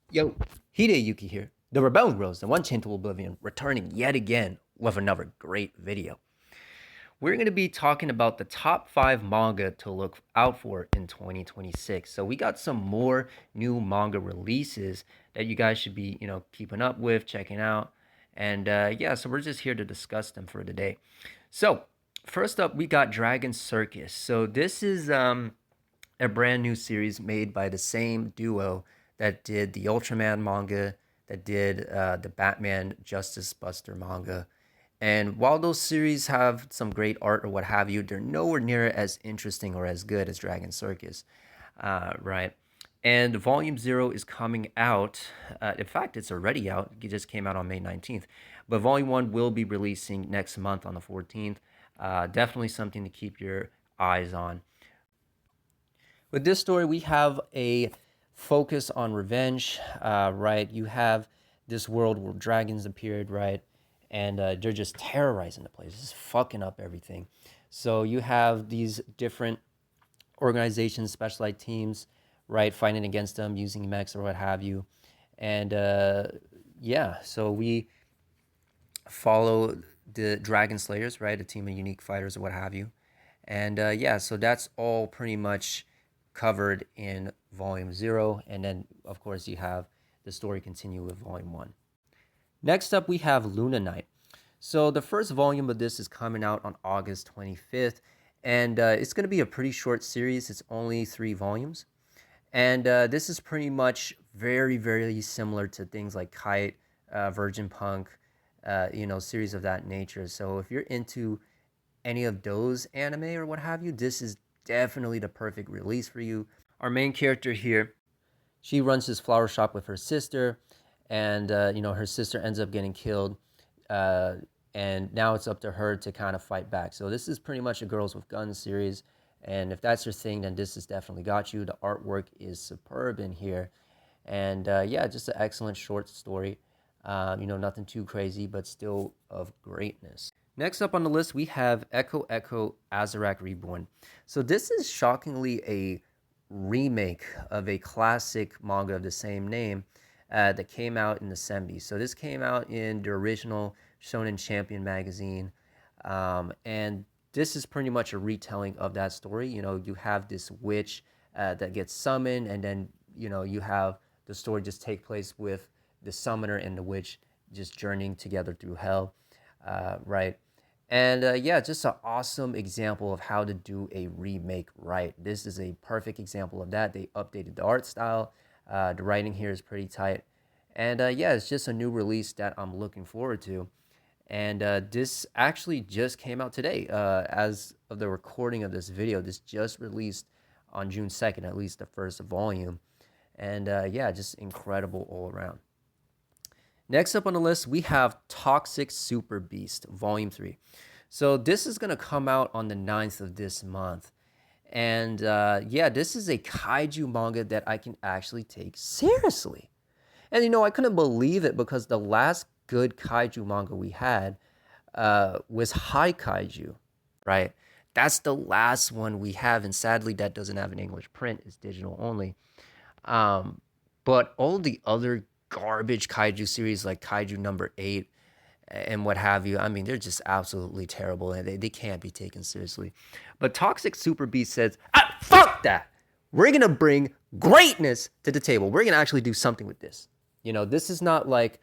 Yo, Hideyuki here, the Rebellion Rose, the one chained to oblivion, returning yet again with another great video. We're going to be talking about the top 5 manga to look out for in 2026. So we got some more new manga releases that you guys should be, keeping up with, checking out. And yeah, so we're just here to discuss them for today. So, first up, we got Dragon Circus. So this is a brand new series made by the same duo that did the Ultraman manga, that did the Batman Justice Buster manga. And while those series have some great art or what have you, they're nowhere near as interesting or as good as Dragon Circus, right? And Volume Zero is coming out. In fact, it's already out. It just came out on May 19th. But Volume One will be releasing next month on the 14th. Definitely something to keep your eyes on. With this story, we have a focus on revenge, right? You have this world where dragons appeared, right? And they're just terrorizing the place, just fucking up everything. So you have these different organizations, specialized teams, right, fighting against them using mechs or what have you. And yeah, so we follow the Dragon Slayers, right, a team of unique fighters or what have you. And yeah, so that's all pretty much covered in Volume Zero. And then, of course, you have the story continue with Volume One. Next up, we have Luna Knight. So the first volume of this is coming out on August 25th. And it's going to be a pretty short series. It's only 3 volumes. And this is pretty much very, very similar to things like Kite, Virgin Punk, series of that nature. So if you're into any of those anime or what have you, this is definitely the perfect release for you. Our main character here, she runs this flower shop with her sister, and her sister ends up getting killed, uh, and now it's up to her to kind of fight back. So this is pretty much a Girls with Guns series, and if that's your thing, then this has definitely got you. The artwork is superb in here, and yeah, just an excellent short story. Nothing too crazy, but still of greatness. Next up on the list, we have Eko Eko Azarak Reborn. So this is shockingly a remake of a classic manga of the same name that came out in the 70s. So this came out in the original Shonen Champion magazine. And this is pretty much a retelling of that story. You have this witch that gets summoned, and then, you have the story just take place with the summoner and the witch just journeying together through hell, right? And yeah, just an awesome example of how to do a remake right. This is a perfect example of that. They updated the art style. The writing here is pretty tight. And yeah, it's just a new release that I'm looking forward to. And this actually just came out today. As of the recording of this video, this just released on June 2nd, at least the first volume. And yeah, just incredible all around. Next up on the list, we have Toxic Super Beast, Volume 3. So this is going to come out on the 9th of this month. And yeah, this is a kaiju manga that I can actually take seriously. And I couldn't believe it because the last good kaiju manga we had was High Kaiju, right? That's the last one we have. And sadly, that doesn't have an English print, it's digital only. Um, but all the other garbage kaiju series like Kaiju number 8 and what have you, I mean, they're just absolutely terrible and they can't be taken seriously. But Toxic Super Beast says, fuck that. We're going to bring greatness to the table. We're going to actually do something with this. This is not like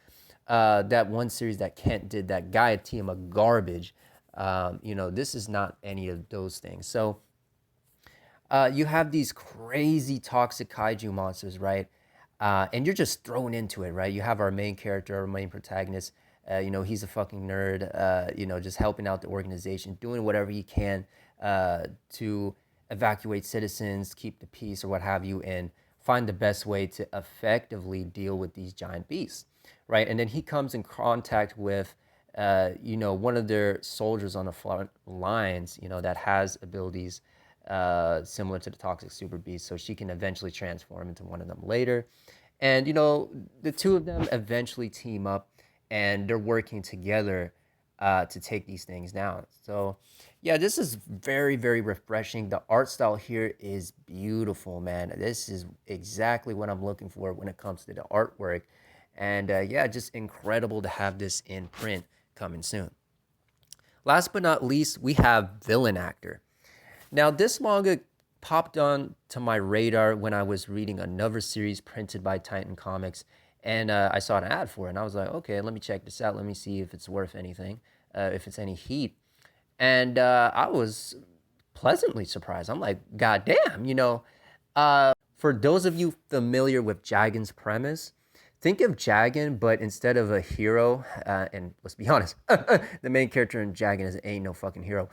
that one series that Kent did, that Gaia team of garbage. This is not any of those things. So you have these crazy toxic kaiju monsters, right? And you're just thrown into it, right? You have our main character, our main protagonist. He's a fucking nerd. Just helping out the organization, doing whatever he can to evacuate citizens, keep the peace, or what have you, and find the best way to effectively deal with these giant beasts, right? And then he comes in contact with, one of their soldiers on the front lines, that has abilities similar to the Toxic Super Beast, so she can eventually transform into one of them later. And the two of them eventually team up, and they're working together to take these things down. So Yeah, this is very, very refreshing. The art style here is beautiful, man. This is exactly what I'm looking for when it comes to the artwork. And yeah, just incredible to have this in print coming soon. Last but not least, we have Villain Actor. Now, this manga popped on to my radar when I was reading another series printed by Titan Comics, and I saw an ad for it, and I was like, okay, let me check this out. Let me see if it's worth anything, if it's any heat. And I was pleasantly surprised. I'm like, God damn, for those of you familiar with Jagan's premise, think of Jagan, but instead of a hero, and let's be honest, the main character in Jagan is ain't no fucking hero.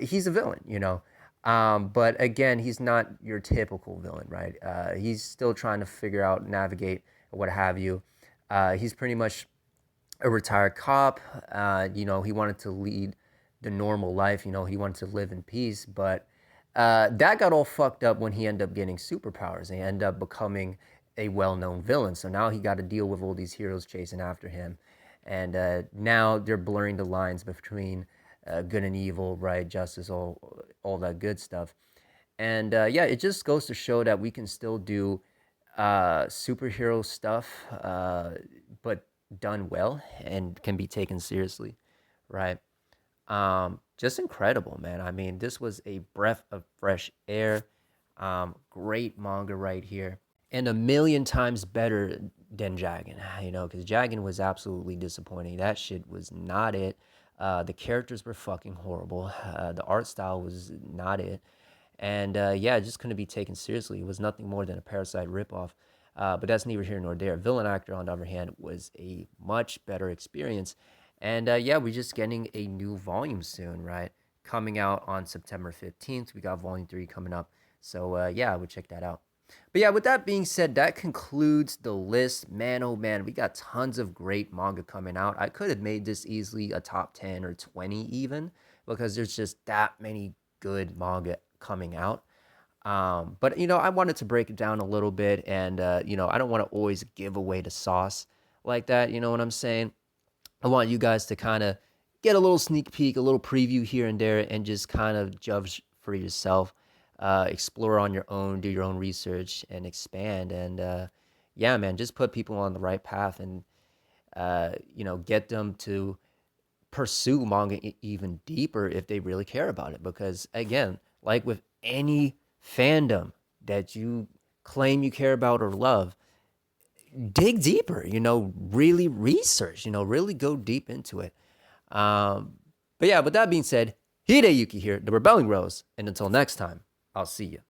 He's a villain. But again, he's not your typical villain, right? He's still trying to figure out, navigate, what have you. He's pretty much a retired cop. He wanted to lead the normal life. He wanted to live in peace, but that got all fucked up when he ended up getting superpowers and ended up becoming a well-known villain. So now he got to deal with all these heroes chasing after him, and now they're blurring the lines between good and evil, right? Justice, all that good stuff. And yeah, it just goes to show that we can still do superhero stuff, but done well and can be taken seriously, right? Just incredible, man. I mean, this was a breath of fresh air. Great manga right here, and a million times better than Jagan. Because Jagan was absolutely disappointing. That shit was not it. The characters were fucking horrible. The art style was not it. And yeah, it just couldn't be taken seriously. It was nothing more than a Parasite ripoff. But that's neither here nor there. Villain Actor, on the other hand, was a much better experience. And yeah, we're just getting a new volume soon, right? Coming out on September 15th. We got volume 3 coming up. So yeah, I would check that out. But yeah, with that being said, that concludes the list. Man, oh man, we got tons of great manga coming out. I could have made this easily a top 10 or 20 even, because there's just that many good manga coming out. But I wanted to break it down a little bit, and I don't want to always give away the sauce like that. You know what I'm saying? I want you guys to kind of get a little sneak peek, a little preview here and there, and just kind of judge for yourself, explore on your own, do your own research, and expand. And yeah, man, just put people on the right path, and get them to pursue manga even deeper if they really care about it. Because again, like with any fandom that you claim you care about or love, dig deeper, really research, really go deep into it. But yeah, with that being said, Hideyuki here, the Rebelling Rose, and until next time, I'll see you.